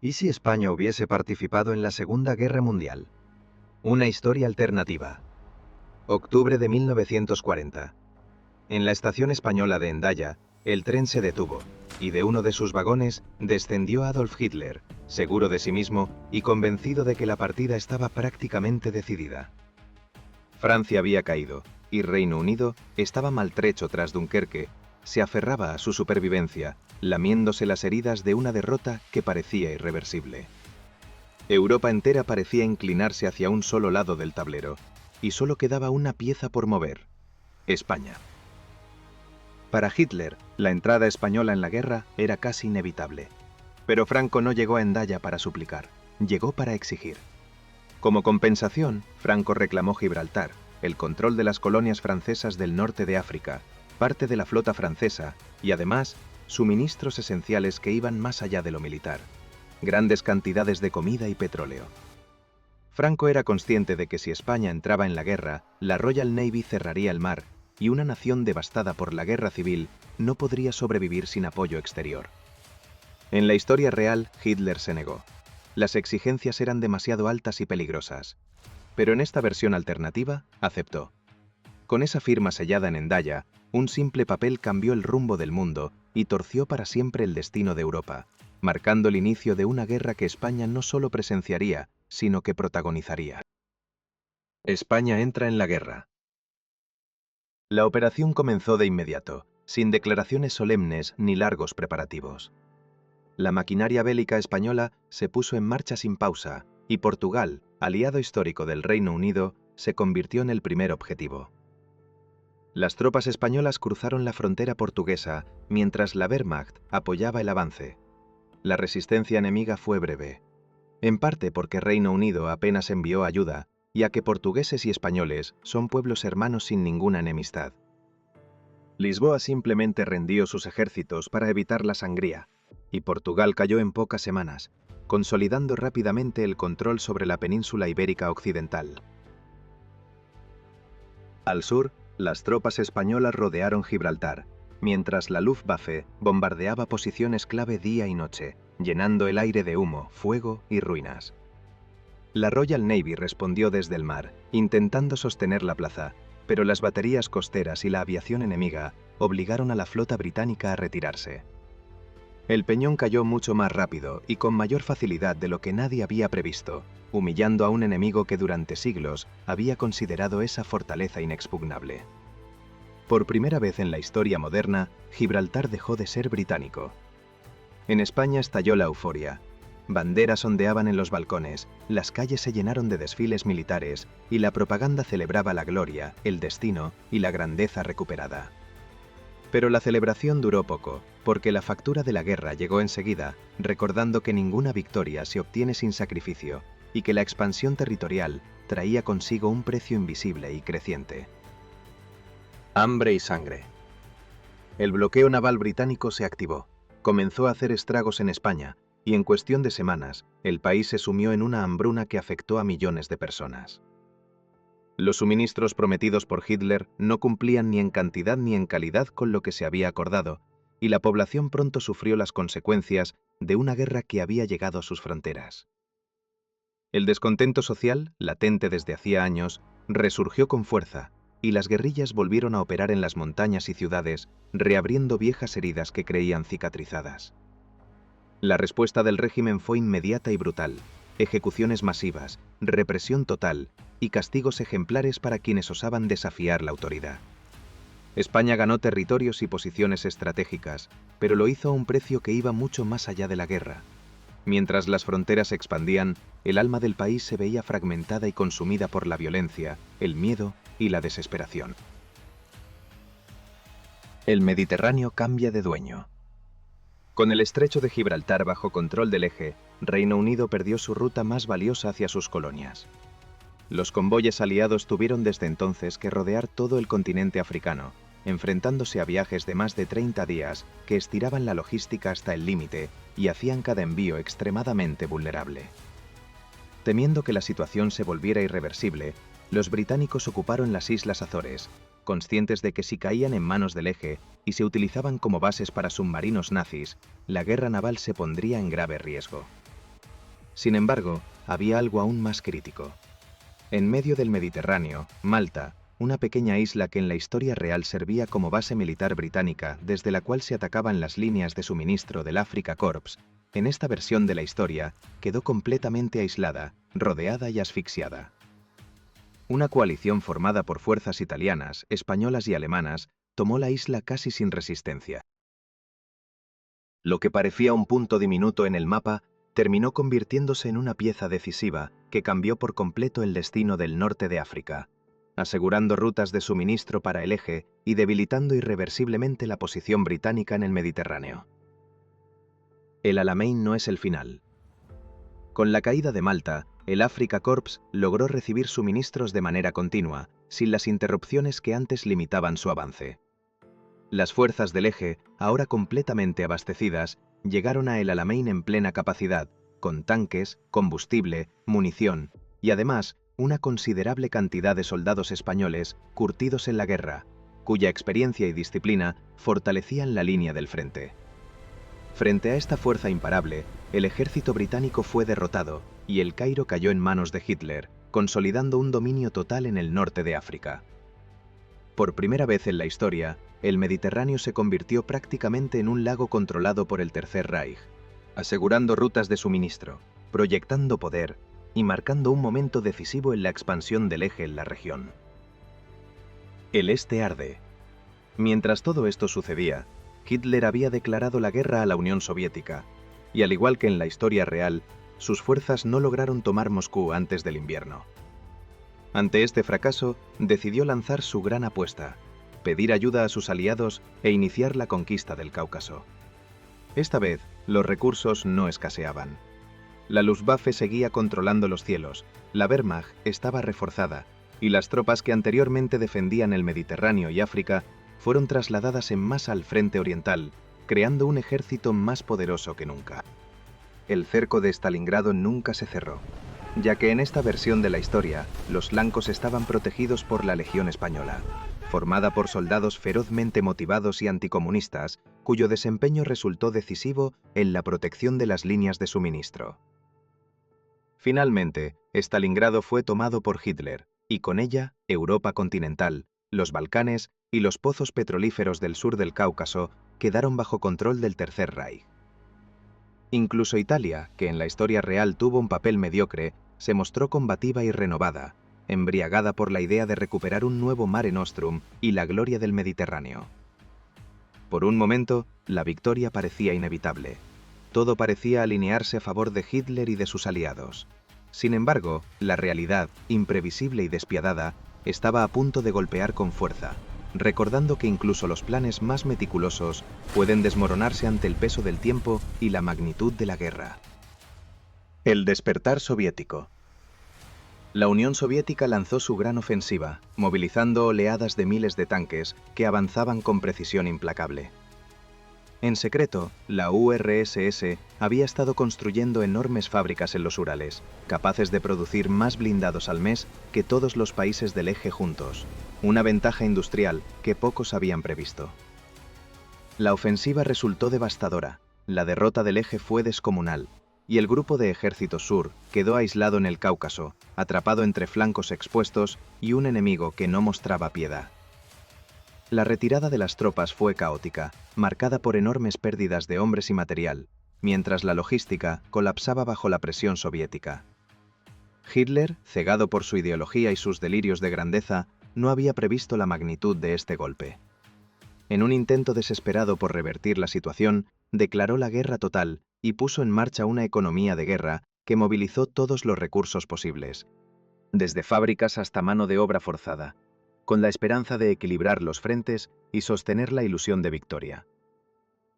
¿Y si España hubiese participado en la Segunda Guerra Mundial? Una historia alternativa. Octubre de 1940. En la estación española de Hendaya, el tren se detuvo, y de uno de sus vagones descendió Adolf Hitler, seguro de sí mismo y convencido de que la partida estaba prácticamente decidida. Francia había caído, y Reino Unido estaba maltrecho tras Dunkerque, se aferraba a su supervivencia, lamiéndose las heridas de una derrota que parecía irreversible. Europa entera parecía inclinarse hacia un solo lado del tablero, y solo quedaba una pieza por mover: España. Para Hitler, la entrada española en la guerra era casi inevitable. Pero Franco no llegó a Hendaya para suplicar, llegó para exigir. Como compensación, Franco reclamó Gibraltar, el control de las colonias francesas del norte de África, parte de la flota francesa y además suministros esenciales que iban más allá de lo militar, grandes cantidades de comida y petróleo. Franco era consciente de que si España entraba en la guerra, la Royal Navy cerraría el mar y una nación devastada por la guerra civil no podría sobrevivir sin apoyo exterior. En la historia real, Hitler se negó. Las exigencias eran demasiado altas y peligrosas. Pero en esta versión alternativa, aceptó. Con esa firma sellada en Hendaya, un simple papel cambió el rumbo del mundo y torció para siempre el destino de Europa, marcando el inicio de una guerra que España no solo presenciaría, sino que protagonizaría. España entra en la guerra. La operación comenzó de inmediato, sin declaraciones solemnes ni largos preparativos. La maquinaria bélica española se puso en marcha sin pausa, y Portugal, aliado histórico del Reino Unido, se convirtió en el primer objetivo. Las tropas españolas cruzaron la frontera portuguesa, mientras la Wehrmacht apoyaba el avance. La resistencia enemiga fue breve, en parte porque Reino Unido apenas envió ayuda, ya que portugueses y españoles son pueblos hermanos sin ninguna enemistad. Lisboa simplemente rendió sus ejércitos para evitar la sangría, y Portugal cayó en pocas semanas, consolidando rápidamente el control sobre la península ibérica occidental. Al sur, las tropas españolas rodearon Gibraltar, mientras la Luftwaffe bombardeaba posiciones clave día y noche, llenando el aire de humo, fuego y ruinas. La Royal Navy respondió desde el mar, intentando sostener la plaza, pero las baterías costeras y la aviación enemiga obligaron a la flota británica a retirarse. El peñón cayó mucho más rápido y con mayor facilidad de lo que nadie había previsto, humillando a un enemigo que durante siglos había considerado esa fortaleza inexpugnable. Por primera vez en la historia moderna, Gibraltar dejó de ser británico. En España estalló la euforia. Banderas ondeaban en los balcones, las calles se llenaron de desfiles militares y la propaganda celebraba la gloria, el destino y la grandeza recuperada. Pero la celebración duró poco, porque la factura de la guerra llegó enseguida, recordando que ninguna victoria se obtiene sin sacrificio y que la expansión territorial traía consigo un precio invisible y creciente. Hambre y sangre. El bloqueo naval británico se activó, comenzó a hacer estragos en España, y en cuestión de semanas, el país se sumió en una hambruna que afectó a millones de personas. Los suministros prometidos por Hitler no cumplían ni en cantidad ni en calidad con lo que se había acordado, y la población pronto sufrió las consecuencias de una guerra que había llegado a sus fronteras. El descontento social, latente desde hacía años, resurgió con fuerza, y las guerrillas volvieron a operar en las montañas y ciudades, reabriendo viejas heridas que creían cicatrizadas. La respuesta del régimen fue inmediata y brutal: ejecuciones masivas, represión total y castigos ejemplares para quienes osaban desafiar la autoridad. España ganó territorios y posiciones estratégicas, pero lo hizo a un precio que iba mucho más allá de la guerra. Mientras las fronteras se expandían, el alma del país se veía fragmentada y consumida por la violencia, el miedo y la desesperación. El Mediterráneo cambia de dueño. Con el estrecho de Gibraltar bajo control del Eje, Reino Unido perdió su ruta más valiosa hacia sus colonias. Los convoyes aliados tuvieron desde entonces que rodear todo el continente africano, enfrentándose a viajes de más de 30 días que estiraban la logística hasta el límite y hacían cada envío extremadamente vulnerable. Temiendo que la situación se volviera irreversible, los británicos ocuparon las Islas Azores, conscientes de que si caían en manos del Eje y se utilizaban como bases para submarinos nazis, la guerra naval se pondría en grave riesgo. Sin embargo, había algo aún más crítico. En medio del Mediterráneo, Malta, una pequeña isla que en la historia real servía como base militar británica desde la cual se atacaban las líneas de suministro del Afrika Korps, en esta versión de la historia quedó completamente aislada, rodeada y asfixiada. Una coalición formada por fuerzas italianas, españolas y alemanas tomó la isla casi sin resistencia. Lo que parecía un punto diminuto en el mapa terminó convirtiéndose en una pieza decisiva que cambió por completo el destino del norte de África, asegurando rutas de suministro para el eje y debilitando irreversiblemente la posición británica en el Mediterráneo. El Alamein no es el final. Con la caída de Malta, el Afrika Korps logró recibir suministros de manera continua, sin las interrupciones que antes limitaban su avance. Las fuerzas del eje, ahora completamente abastecidas, llegaron a El Alamein en plena capacidad, con tanques, combustible, munición y además una considerable cantidad de soldados españoles curtidos en la guerra, cuya experiencia y disciplina fortalecían la línea del frente. Frente a esta fuerza imparable, el ejército británico fue derrotado y El Cairo cayó en manos de Hitler, consolidando un dominio total en el norte de África. Por primera vez en la historia, el Mediterráneo se convirtió prácticamente en un lago controlado por el Tercer Reich, asegurando rutas de suministro, proyectando poder y marcando un momento decisivo en la expansión del eje en la región. El este arde. Mientras todo esto sucedía, Hitler había declarado la guerra a la Unión Soviética, y al igual que en la historia real, sus fuerzas no lograron tomar Moscú antes del invierno. Ante este fracaso, decidió lanzar su gran apuesta, pedir ayuda a sus aliados e iniciar la conquista del Cáucaso. Esta vez, los recursos no escaseaban. La Luftwaffe seguía controlando los cielos, la Wehrmacht estaba reforzada, y las tropas que anteriormente defendían el Mediterráneo y África fueron trasladadas en masa al frente oriental, creando un ejército más poderoso que nunca. El cerco de Stalingrado nunca se cerró, ya que en esta versión de la historia, los flancos estaban protegidos por la Legión Española, formada por soldados ferozmente motivados y anticomunistas, cuyo desempeño resultó decisivo en la protección de las líneas de suministro. Finalmente, Stalingrado fue tomado por Hitler, y con ella, Europa continental, los Balcanes y los pozos petrolíferos del sur del Cáucaso quedaron bajo control del Tercer Reich. Incluso Italia, que en la historia real tuvo un papel mediocre, se mostró combativa y renovada, embriagada por la idea de recuperar un nuevo Mare Nostrum y la gloria del Mediterráneo. Por un momento, la victoria parecía inevitable. Todo parecía alinearse a favor de Hitler y de sus aliados. Sin embargo, la realidad, imprevisible y despiadada, estaba a punto de golpear con fuerza, recordando que incluso los planes más meticulosos pueden desmoronarse ante el peso del tiempo y la magnitud de la guerra. El despertar soviético. La Unión Soviética lanzó su gran ofensiva, movilizando oleadas de miles de tanques que avanzaban con precisión implacable. En secreto, la URSS había estado construyendo enormes fábricas en los Urales, capaces de producir más blindados al mes que todos los países del eje juntos, una ventaja industrial que pocos habían previsto. La ofensiva resultó devastadora, la derrota del eje fue descomunal, y el grupo de Ejército Sur quedó aislado en el Cáucaso, atrapado entre flancos expuestos y un enemigo que no mostraba piedad. La retirada de las tropas fue caótica, marcada por enormes pérdidas de hombres y material, mientras la logística colapsaba bajo la presión soviética. Hitler, cegado por su ideología y sus delirios de grandeza, no había previsto la magnitud de este golpe. En un intento desesperado por revertir la situación, declaró la guerra total y puso en marcha una economía de guerra que movilizó todos los recursos posibles, desde fábricas hasta mano de obra forzada, con la esperanza de equilibrar los frentes y sostener la ilusión de victoria.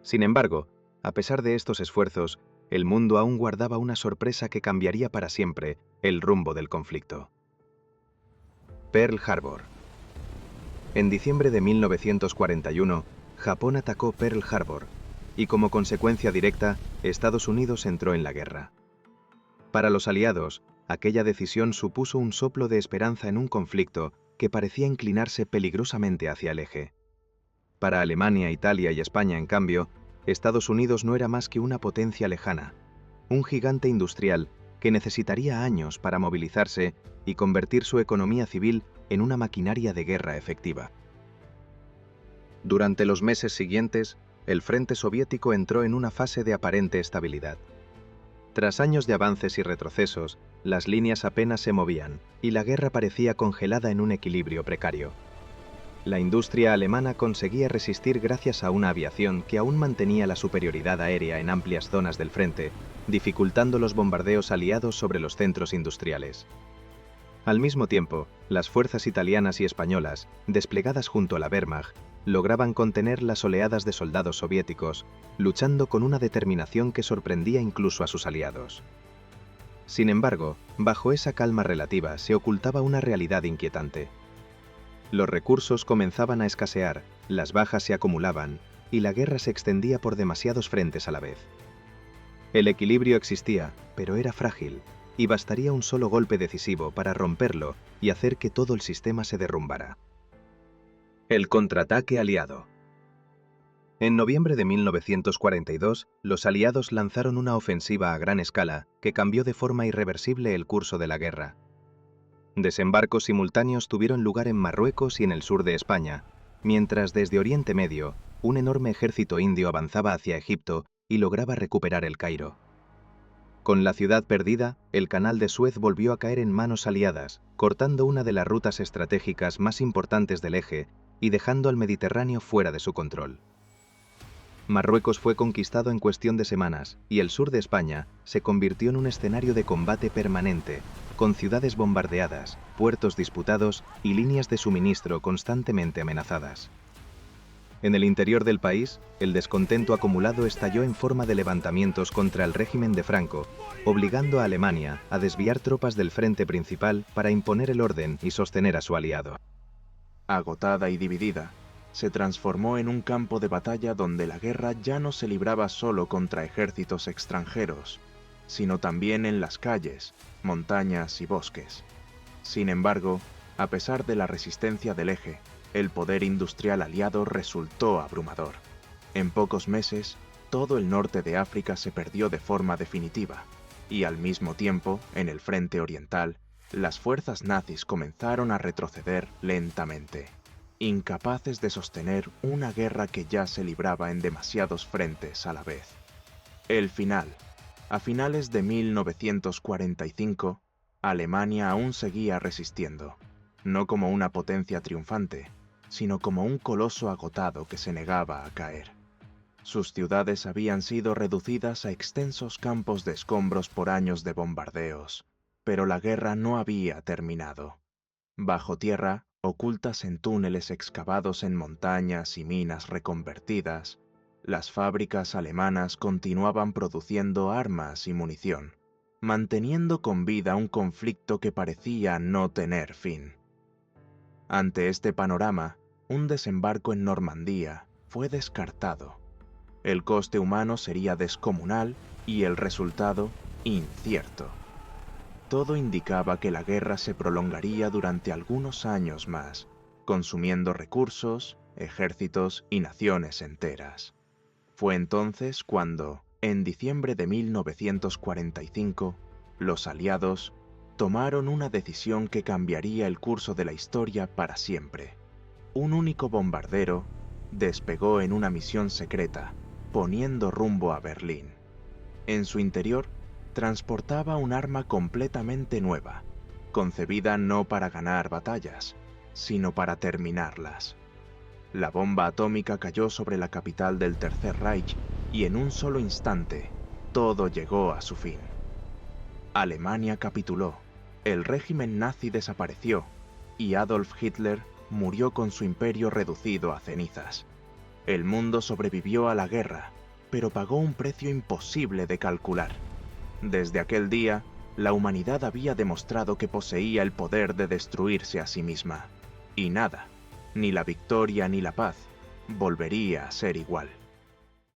Sin embargo, a pesar de estos esfuerzos, el mundo aún guardaba una sorpresa que cambiaría para siempre el rumbo del conflicto. Pearl Harbor. En diciembre de 1941, Japón atacó Pearl Harbor, y como consecuencia directa, Estados Unidos entró en la guerra. Para los aliados, aquella decisión supuso un soplo de esperanza en un conflicto que parecía inclinarse peligrosamente hacia el eje. Para Alemania, Italia y España, en cambio, Estados Unidos no era más que una potencia lejana, un gigante industrial que necesitaría años para movilizarse y convertir su economía civil en una maquinaria de guerra efectiva. Durante los meses siguientes, el frente soviético entró en una fase de aparente estabilidad. Tras años de avances y retrocesos, las líneas apenas se movían y la guerra parecía congelada en un equilibrio precario. La industria alemana conseguía resistir gracias a una aviación que aún mantenía la superioridad aérea en amplias zonas del frente, dificultando los bombardeos aliados sobre los centros industriales. Al mismo tiempo, las fuerzas italianas y españolas, desplegadas junto a la Wehrmacht, lograban contener las oleadas de soldados soviéticos, luchando con una determinación que sorprendía incluso a sus aliados. Sin embargo, bajo esa calma relativa se ocultaba una realidad inquietante. Los recursos comenzaban a escasear, las bajas se acumulaban, y la guerra se extendía por demasiados frentes a la vez. El equilibrio existía, pero era frágil, y bastaría un solo golpe decisivo para romperlo y hacer que todo el sistema se derrumbara. El contraataque aliado. En noviembre de 1942, los aliados lanzaron una ofensiva a gran escala que cambió de forma irreversible el curso de la guerra. Desembarcos simultáneos tuvieron lugar en Marruecos y en el sur de España, mientras desde Oriente Medio, un enorme ejército indio avanzaba hacia Egipto y lograba recuperar el Cairo. Con la ciudad perdida, el canal de Suez volvió a caer en manos aliadas, cortando una de las rutas estratégicas más importantes del eje y dejando al Mediterráneo fuera de su control. Marruecos fue conquistado en cuestión de semanas y el sur de España se convirtió en un escenario de combate permanente, con ciudades bombardeadas, puertos disputados y líneas de suministro constantemente amenazadas. En el interior del país, el descontento acumulado estalló en forma de levantamientos contra el régimen de Franco, obligando a Alemania a desviar tropas del frente principal para imponer el orden y sostener a su aliado. Agotada y dividida, se transformó en un campo de batalla donde la guerra ya no se libraba solo contra ejércitos extranjeros, sino también en las calles, montañas y bosques. Sin embargo, a pesar de la resistencia del eje, el poder industrial aliado resultó abrumador. En pocos meses, todo el norte de África se perdió de forma definitiva, y al mismo tiempo, en el frente oriental, las fuerzas nazis comenzaron a retroceder lentamente, incapaces de sostener una guerra que ya se libraba en demasiados frentes a la vez. El final. A finales de 1945, Alemania aún seguía resistiendo, no como una potencia triunfante, sino como un coloso agotado que se negaba a caer. Sus ciudades habían sido reducidas a extensos campos de escombros por años de bombardeos, pero la guerra no había terminado. Bajo tierra, ocultas en túneles excavados en montañas y minas reconvertidas, las fábricas alemanas continuaban produciendo armas y munición, manteniendo con vida un conflicto que parecía no tener fin. Ante este panorama, un desembarco en Normandía fue descartado. El coste humano sería descomunal y el resultado incierto. Todo indicaba que la guerra se prolongaría durante algunos años más, consumiendo recursos, ejércitos y naciones enteras. Fue entonces cuando, en diciembre de 1945, los aliados tomaron una decisión que cambiaría el curso de la historia para siempre. Un único bombardero despegó en una misión secreta, poniendo rumbo a Berlín. En su interior, transportaba un arma completamente nueva, concebida no para ganar batallas, sino para terminarlas. La bomba atómica cayó sobre la capital del Tercer Reich y en un solo instante, todo llegó a su fin. Alemania capituló, el régimen nazi desapareció y Adolf Hitler murió con su imperio reducido a cenizas. El mundo sobrevivió a la guerra, pero pagó un precio imposible de calcular. Desde aquel día, la humanidad había demostrado que poseía el poder de destruirse a sí misma. Y nada, ni la victoria ni la paz, volvería a ser igual.